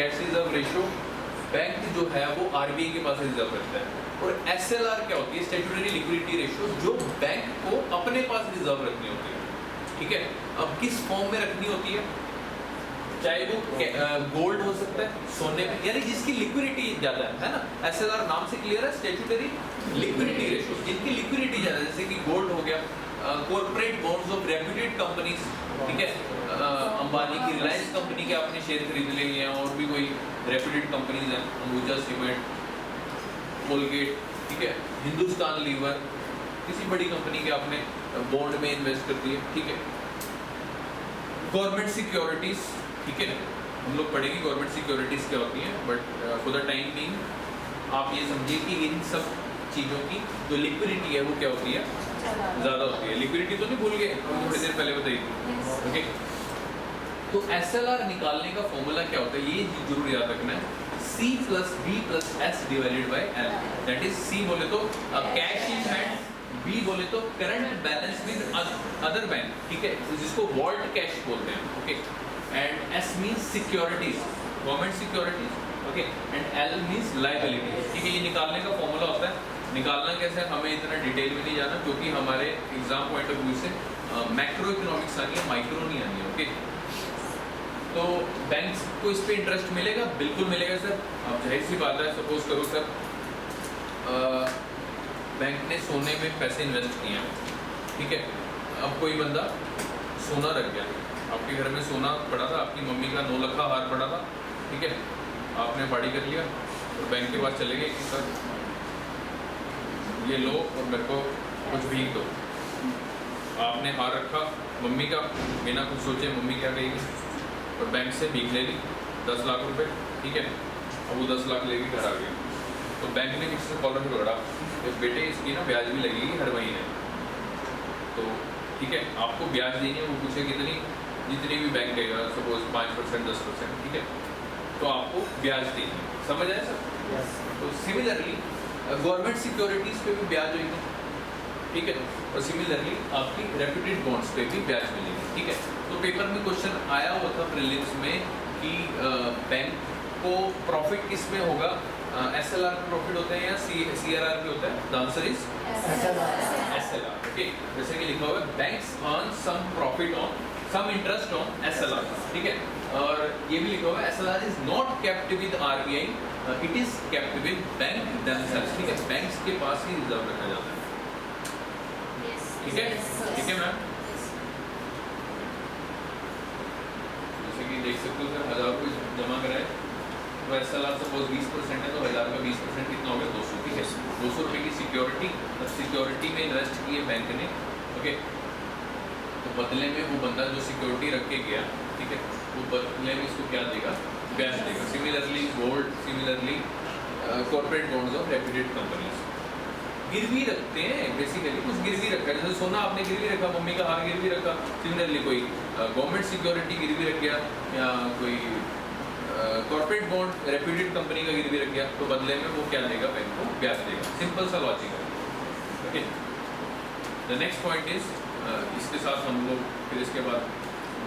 Cash reserve ratio bank जो है वो आरबीआई के पास रिजर्व रखता है, और एसएलआर क्या होती है, स्टैट्यूटरी लिक्विडिटी रेशियो, जो बैंक को अपने पास रिजर्व रखनी होती है। ठीक है, अब किस फॉर्म में रखनी होती है, चाहे वो गोल्ड हो सकता है, सोने में, यानी जिसकी लिक्विडिटी ज्यादा है ना। एसएलआर नाम से क्लियर है, स्टैट्यूटरी लिक्विडिटी रेशियो, जिनकी लिक्विडिटी ज्यादा है, जैसे कि गोल्ड हो गया, corporate bonds of reputed companies, ठीक है, अंबानी की रिलायंस कंपनी के आपने शेयर खरीद लिए हैं, और भी कोई रेप्यूटेड कंपनीज हैं, अंबुजा सीमेंट, कोलगेट, ठीक है, हिंदुस्तान लीवर, किसी बड़ी कंपनी के आपने बॉन्ड में इन्वेस्ट कर दिए। ठीक है, गवर्नमेंट सिक्योरिटीज, ठीक है, हम लोग पढ़ेंगे गवर्नमेंट सिक्योरिटीज क्या होती हैं, but for the time being आप ये समझिए कि इन सब चीज़ों की जो लिक्विडिटी है वो क्या होती है, ज़्यादा होती है। लिक्विडिटी तो नहीं भूल गए, थोड़ी देर पहले बताई थी। ओके, तो एसएलआर निकालने का फॉर्मूला क्या होता है, ये जरूर याद रखना है, C + B + S divided by L, that is C बोले तो कैश इन हैंड, B बोले तो current balance with other bank, ठीक है, जिसको वॉल्ट कैश बोलते हैं। Okay, and S means securities, government securities, okay, and L means liability. ठीक है, ये निकालने का फॉर्मूला होता है। निकालना कैसे हमें इतना डिटेल में नहीं जाना, क्योंकि हमारे एग्जाम पॉइंट ऑफ व्यू से मैक्रो इकोनॉमिक्स आनी है, माइक्रो नहीं आनी है। ओके, तो बैंक्स को इस पे इंटरेस्ट मिलेगा, बिल्कुल मिलेगा सर। अब जाहिर सी बात है, सपोज करो सर बैंक ने सोने में पैसे इन्वेस्ट किए हैं, ठीक है, अब कोई बंदा सोना रख गया, आपके घर में सोना पड़ा था, आपकी मम्मी का 9 लाख का हार पड़ा था, ठीक है, आपने पार्टी कर लिया और बैंक के पास चले गए कि सर ये लो और मेरे को कुछ भीग दो। आपने हार रखा मम्मी का, बिना कुछ सोचे मम्मी क्या कहेगी, और बैंक से भीख ले ली 10 लाख रुपए, ठीक है, अब वो 10 लाख लेके घर आ गया, तो बैंक ने किसी से कॉलर पकड़ा, तो बेटे इसकी ना ब्याज भी लगेगी हर महीने, तो ठीक है आपको ब्याज देनी है, वो पूछे कितनी, जितनी भी बैंक देगा, सपोज 5% 10%, ठीक है, तो आपको ब्याज देनी है। समझ आया सर? तो सिमिलरली गवर्नमेंट सिक्योरिटीज पे भी ब्याज होगी, ठीक है, और सिमिलरली आपकी रेप्यूटेड बॉन्ड्स पे भी ब्याज मिलेगी। ठीक है, तो पेपर में क्वेश्चन आया हुआ था प्रीलिम्स में कि बैंक को प्रॉफिट किस में होगा, एसएलआर पे प्रॉफिट होता है या सीआरआर पे होता है? The answer is SLR. Okay, जैसे कि लिखा हुआ है banks earn some profit on some interest on SLR, ठीक है, और ये भी लिखा हुआ है SLR is not kept with RBI, it is kept with bank themselves, ठीक है, बैंक्स के पास ही रिजर्व रखा जाता है। ठीक है, ठीक है मैम, जैसे कि देख सकते हो सर 1000 रुपये जमा कराए, तो एसएलआर सपोज 20% है, तो 1000 का 20% कितना हो गया 200, ठीक है, 200 रुपये की सिक्योरिटी, और सिक्योरिटी में इन्वेस्ट की है बैंक ने। ओके, तो बदले में वो बंदा जो सिक्योरिटी रख के गया, ठीक है, वो बदले में इसको क्या देगा, ब्याज देगा। Similarly gold, similarly corporate bonds of reputed companies गिरवी रखते हैं, बेसिकली कुछ गिरवी रखा है, जैसे सोना आपने गिरवी रखा, मम्मी का हार गिरवी रखा, सिमिलरली कोई गवर्नमेंट सिक्योरिटी गिरवी रख गया, या कोई कॉर्पोरेट बॉन्ड रेप्यूटेड कंपनी का गिरवी रख गया, तो बदले में वो क्या देगा, बैंक को ब्याज देगा। सिंपल सा लॉजिक है। Okay, the next point is, इसके साथ हम लोग फिर इसके बाद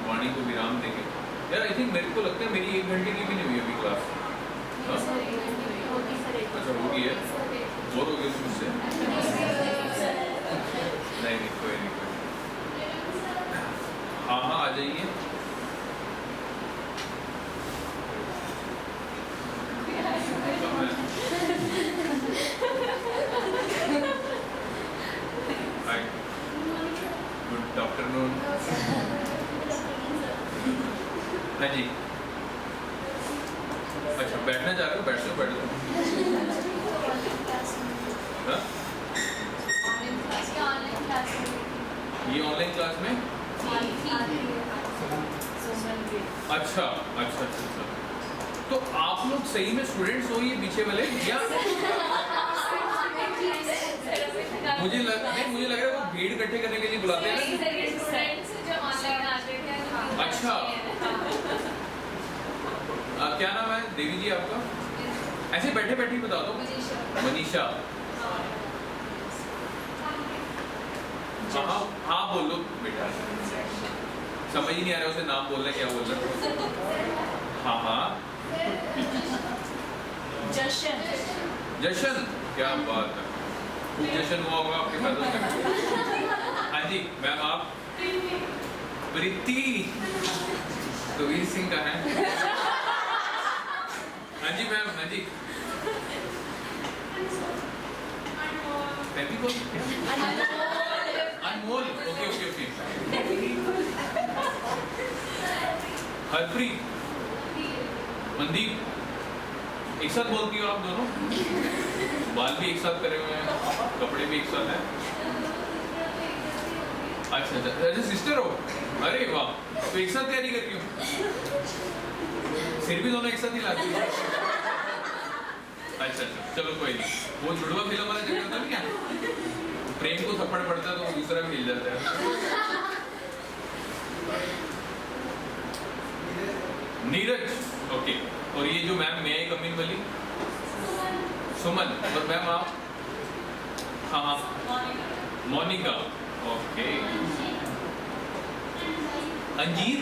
वाणी को विराम देंगे। यार आई थिंक मेरे को लगता है मेरी 1 घंटे की भी नहीं हुई अभी क्लास। अच्छा हो गई है, बोर हो गए मुझसे? नहीं नहीं, कोई नहीं, कोई नहीं। हाँ हाँ, आ जाइए। Good afternoon. हाँ जी, अच्छा बैठना चाह रहे हो, बैठ लो, बैठ लो। हाँ? ये ऑनलाइन क्लास में? अच्छा अच्छा अच्छा, तो आप लोग सही में स्टूडेंट्स हो ये पीछे वाले, या मुझे लग रहा है वो भीड़ इकट्ठे करने के लिए बुलाते हैं। अच्छा, क्या नाम है देवी जी आपका? ऐसे बैठे बैठे बता दो। मनीषा। हाँ हाँ बोल लो बेटा, समझ ही नहीं आ रहा उसे नाम बोलना क्या बोल रहा है। हाँ हाँ जशन, क्या बात है, खूब जशन हुआ होगा आपके पैदल में। हाँ जी मैम, आप? प्रीति, तो वीर सिंह का है। हाँ जी मैम, हाँ जी। Anmol, okay okay okay. Harpreet, Mandeep, एक साथ बोलती हो आप दोनों? बाल भी एक साथ करे हुए हैं, कपड़े भी एक साथ हैं। अच्छा अच्छा, सिस्टर हो? अरे वाह, तो एक साथ तैयारी करती हो? सिर भी दोनों एक साथ ही लाती हो? अच्छा अच्छा, चलो कोई नहीं। वो जुड़वा फिल्म वाला चक्कर था क्या, प्रेम को थप्पड़ पड़ता है तो वो दूसरा भी मिल जाता है। नीरज, ओके। और ये जो मैम मैं कमीन वाली सुमन, और मैम आप? हाँ हाँ, मोनिका, ओके। अंजीर,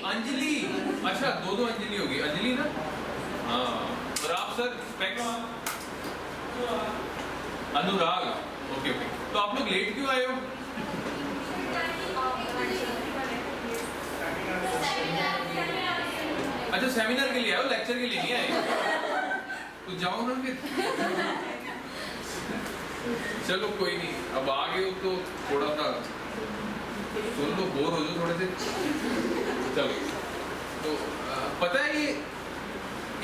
अंजलि, अच्छा दो अंजलि होगी, अंजलि ना? हाँ। और आप सर? स्पेक्स? अनुराग, ओके ओके। तो आप लोग लेट क्यों आए हो? अच्छा सेमिनार के लिए आए हो, लेक्चर के लिए नहीं आए? तो जाओ ना फिर। चलो कोई नहीं, अब आ गए हो तो थोड़ा सा सुन लो, बोर हो जाओ थोड़े से। चलो, तो पता है ये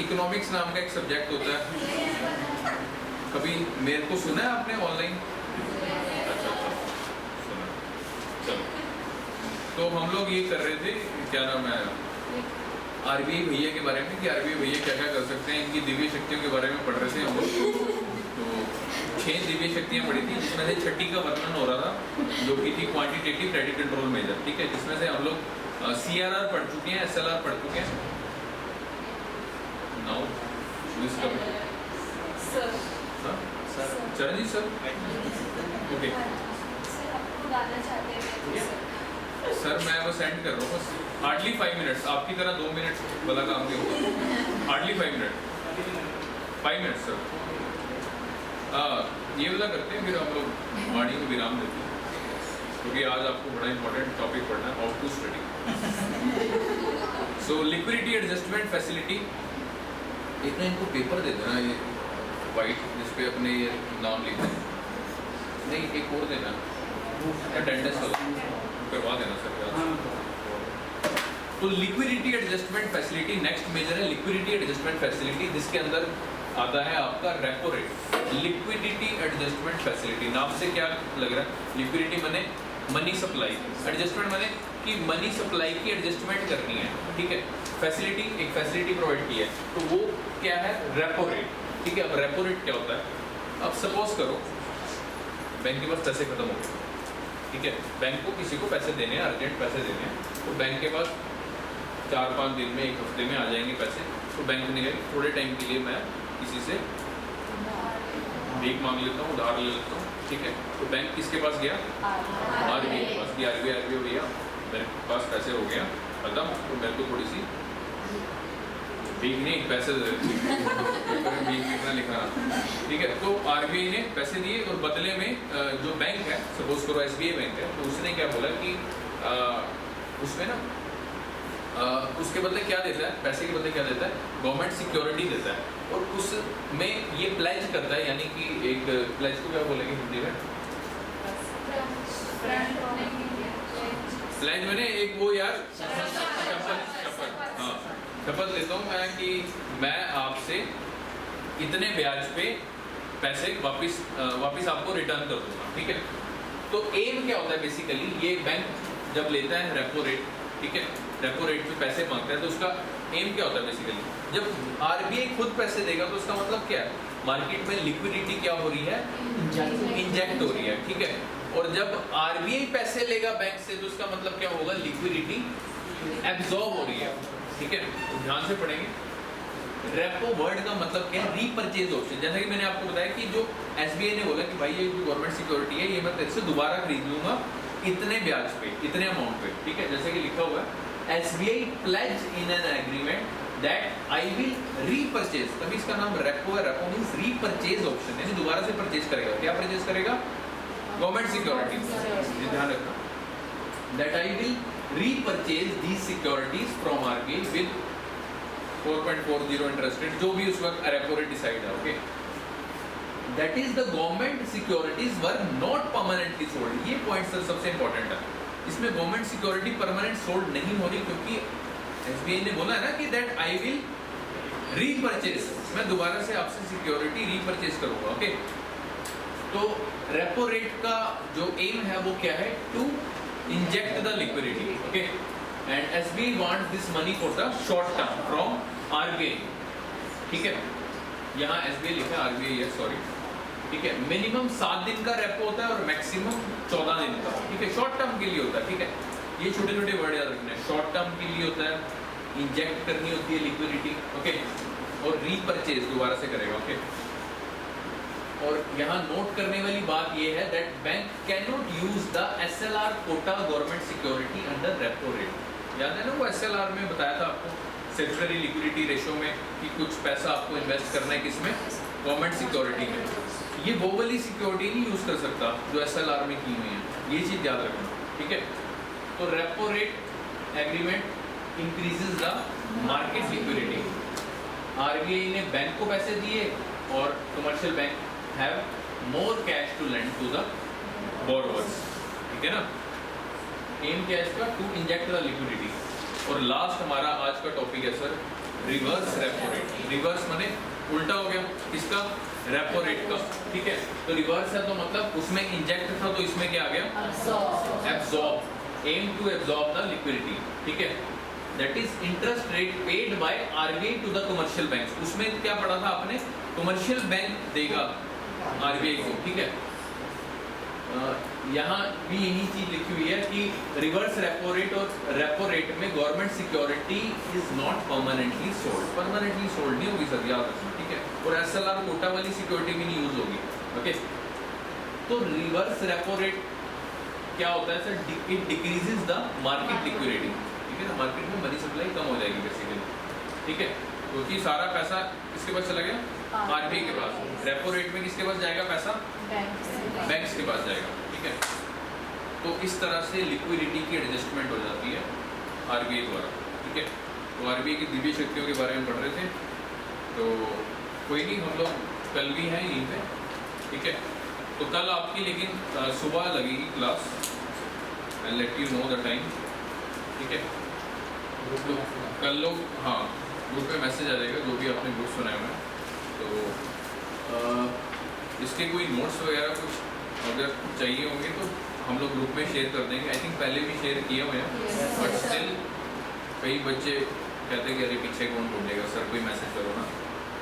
इकोनॉमिक्स नाम का एक सब्जेक्ट होता है, कभी मेरे को सुना है आपने ऑनलाइन? अच्छा अच्छा, सुना। चलो, तो हम लोग ये कर रहे थे, क्या नाम है, आरबीआई भैया के बारे में, कि आरबीआई भैया क्या क्या कर सकते हैं, इनकी दिव्य शक्तियों के बारे में पढ़ रहे थे हम लोग। तो 6 दिव्य शक्तियाँ पढ़ी थी, जिसमें से छठी का वर्णन हो रहा था, जो कि थी क्वांटिटेटिव क्रेडिट कंट्रोल मेजर, ठीक है, जिसमें से हम लोग CRR पढ़ चुके हैं, SLR पढ़ चुके हैं। Now this come Charanjit sir, okay sir, मैं वो सेंड कर रहा हूँ, बस हार्डली 5 मिनट्स, आपकी तरह 2 मिनट वाला काम नहीं होगा, हार्डली 5 मिनट, 5 मिनट सर। ये वाला करते हैं, फिर हम लोग वाणी को विराम देते हैं, क्योंकि आज आपको बड़ा इंपॉर्टेंट टॉपिक पढ़ना है, how to study. So liquidity adjustment facility, इतना इनको पेपर दे देना ये वाइट, जिसपे अपने ये नाम लिखना है, नहीं एक और देना, अटेंडेंस वाला करवा देना सर। तो liquidity adjustment facility next major है, लिक्विडिटी एडजस्टमेंट फैसिलिटी, जिसके अंदर आता है आपका repo rate. Liquidity adjustment facility, नाम से क्या लग रहा है? लिक्विडिटी माने मनी सप्लाई, एडजस्टमेंट माने कि मनी सप्लाई की एडजस्टमेंट करनी है, ठीक है। फैसिलिटी, एक फैसिलिटी प्रोवाइड की है, तो वो क्या है? रेपो रेट, ठीक है। अब रेपो रेट क्या होता है? अब सपोज करो बैंक के पास पैसे खत्म हो गए, ठीक है, बैंक को किसी को पैसे देने हैं, अर्जेंट पैसे देने हैं, तो बैंक के पास 4-5 दिन में, 1 हफ्ते में आ जाएंगे पैसे, तो बैंक ने कहा थोड़े टाइम के लिए मैं किसी से भीख मांग लेता हूँ, उधार ले लेता हूँ, ठीक है। तो बैंक किसके पास गया? आरबीआई के पास, आरबीआई भैया मेरे पास पैसे हो गया खत्म, तो मेरे को थोड़ी सी भीख नहीं, पैसे भीख कितना लिखा, ठीक है। तो आरबीआई ने पैसे दिए, और बदले में जो बैंक है, सपोज करो SBI बैंक है, तो उसने क्या बोला कि उसमें ना उसके बदले क्या देता है, पैसे के बदले क्या देता है? गवर्नमेंट सिक्योरिटी देता है, और उसमें ये प्लेज करता है, यानी कि एक प्लेज को क्या बोलेंगे हिंदी में? प्लेज मैंने एक वो यार शपथ लेता हूँ मैं कि मैं आपसे इतने ब्याज पे पैसे वापस आपको रिटर्न कर दूंगा, ठीक है। तो एम क्या होता है बेसिकली, ये बैंक जब लेता है रेपो रेट, ठीक है, रेपो रेट पे पैसे मांगता है, तो उसका एम क्या होता है बेसिकली? जब आरबीआई खुद पैसे देगा तो उसका मतलब क्या है? मार्केट में लिक्विडिटी क्या हो रही है? इंजेक्ट हो रही है, ठीक है। और जब आरबीआई पैसे लेगा बैंक से, तो उसका मतलब क्या होगा? लिक्विडिटी एब्जॉर्ब हो रही है, ठीक है। तो ध्यान से पढ़ेंगे। रेपो वर्ड का मतलब क्या है? Repurchase option. जैसा कि मैंने आपको बताया कि जो एसबीआई ने बोला कि भाई ये जो गवर्नमेंट सिक्योरिटी है, ये मैं तेरे से दोबारा खरीद लूंगा इतने ब्याज पे, इतने अमाउंट पे, ठीक है। जैसे कि लिखा हुआ है SBI pledge in an agreement that I will repurchase, तभी इसका नाम रेपो है। रेपो मींस रीपरचेज ऑप्शन, यानी दोबारा से परचेज करेगा। क्या परचेज करेगा? Government securities. ये ध्यान रखना, that I will repurchase these securities from RBI with 4.40 interest rate, जो भी उस वक्त रेपो रेट डिसाइड है। Okay, that is the government securities were not permanently sold. ये पॉइंट सर सबसे इंपॉर्टेंट है। इसमें गवर्नमेंट सिक्योरिटी परमानेंट सोल्ड नहीं होनी, क्योंकि एसबीआई ने बोला है ना कि दैट आई विल रीपरचेज, मैं दोबारा से आपसे सिक्योरिटी रीपरचेज करूंगा। ओके, तो रेपो रेट का जो एम है वो क्या है? To inject the liquidity. Okay, and SBI wants this money for the short term from RBI. ठीक है, यहाँ एसबीआई लिखा है, आरबीआई है, सॉरी। ठीक है, मिनिमम 7 दिन का रेपो होता है और मैक्सिमम 14 दिन का। ठीक है, शॉर्ट टर्म के लिए होता है। ठीक है, ये छोटे छोटे वर्ड याद रखने हैं। शॉर्ट टर्म के लिए होता है, इंजेक्ट करनी होती है लिक्विडिटी। ओके, और रीपरचेज दोबारा से करेगा। ओके, और यहाँ नोट करने वाली बात ये है that bank can not use the SLR quota government security under repo rate. याद है ना वो एसएलआर में बताया था आपको, स्टैट्यूटरी लिक्विडिटी रेशियो में, कि कुछ पैसा आपको इन्वेस्ट करना है किसमें? गवर्नमेंट सिक्योरिटी में। ये वो वाली सिक्योरिटी नहीं यूज कर सकता जो एसएलआर में की हुई है, ये चीज याद रखना। ठीक है, तो repo rate agreement increases the market liquidity. RBI ने बैंक को पैसे दिए और commercial bank have more cash to lend to the borrowers. ठीक है ना, एम क्या है इसका? To inject the liquidity. और लास्ट हमारा आज का टॉपिक है sir reverse repo rate. Reverse माने उल्टा हो गया, किसका? रेपो रेट का। ठीक है, तो रिवर्स है तो मतलब उसमें इंजेक्ट था तो इसमें क्या आ गया? Absorb. Aim to absorb the liquidity. ठीक है, that is interest rate paid by RBI to the commercial banks. उसमें क्या पढ़ा था आपने? कमर्शियल बैंक देगा आरबीआई को। ठीक है, यहाँ भी यही चीज लिखी हुई है कि रिवर्स रेपो रेट और रेपो रेट में government security is not permanently sold. Permanently sold नहीं होगी सर, याद रखना। ठीक है, और एसएलआर कोटा वाली सिक्योरिटी भी नहीं यूज होगी। ओके, तो रिवर्स रेपो रेट क्या होता है sir? It decreases the market liquidity. ठीक है ना, मार्केट में मनी सप्लाई कम हो जाएगी बेसिकली। ठीक है, क्योंकि सारा पैसा किसके पास चला गया? आरबीआई के पास। रेपो रेट में किसके पास जाएगा पैसा? बैंक्स के पास जाएगा। ठीक है, तो इस तरह से लिक्विडिटी की एडजस्टमेंट हो जाती है आरबीआई द्वारा। ठीक है, तो आरबीआई की दिव्य शक्तियों के बारे में पढ़ रहे थे, तो कोई नहीं, हम लोग कल भी हैं यहीं पे। ठीक है, तो कल आपकी लेकिन सुबह लगेगी class, I let you know the time. ठीक है, तो कल लोग, हाँ, ग्रुप पे मैसेज आ जाएगा जो भी आपने ग्रुप बनाए हुए हैं। तो इसके कोई नोट्स वगैरह कुछ अगर चाहिए होंगे तो हम लोग ग्रुप में शेयर कर देंगे। आई थिंक पहले भी शेयर किए हुए हैं, बट स्टिल कई बच्चे कहते हैं कि अरे पीछे कौन ढूंढेगा सर, कोई मैसेज करो ना।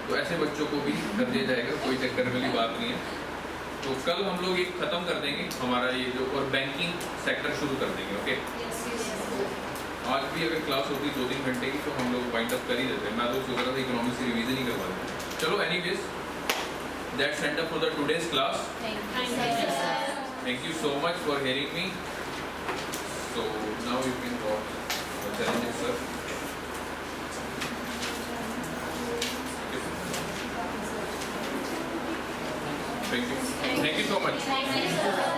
तो ऐसे बच्चों को भी कर दिया जाएगा, कोई चक्कर वाली बात नहीं है। तो कल हम लोग एक ख़त्म कर देंगे हमारा ये जो, और बैंकिंग सेक्टर शुरू कर देंगे। ओके, आज भी अगर क्लास होती 2-3 घंटे की तो हम लोग वाइंड अप कर ही देते। मैं तो सोच रहा था इकोनॉमिक्स से रिवीजन ही करवा देते। चलो, anyways that's and up for the today's class. Thank you so much for hearing me. So now you can go the challenges, sir. Thank you. Thank you so much.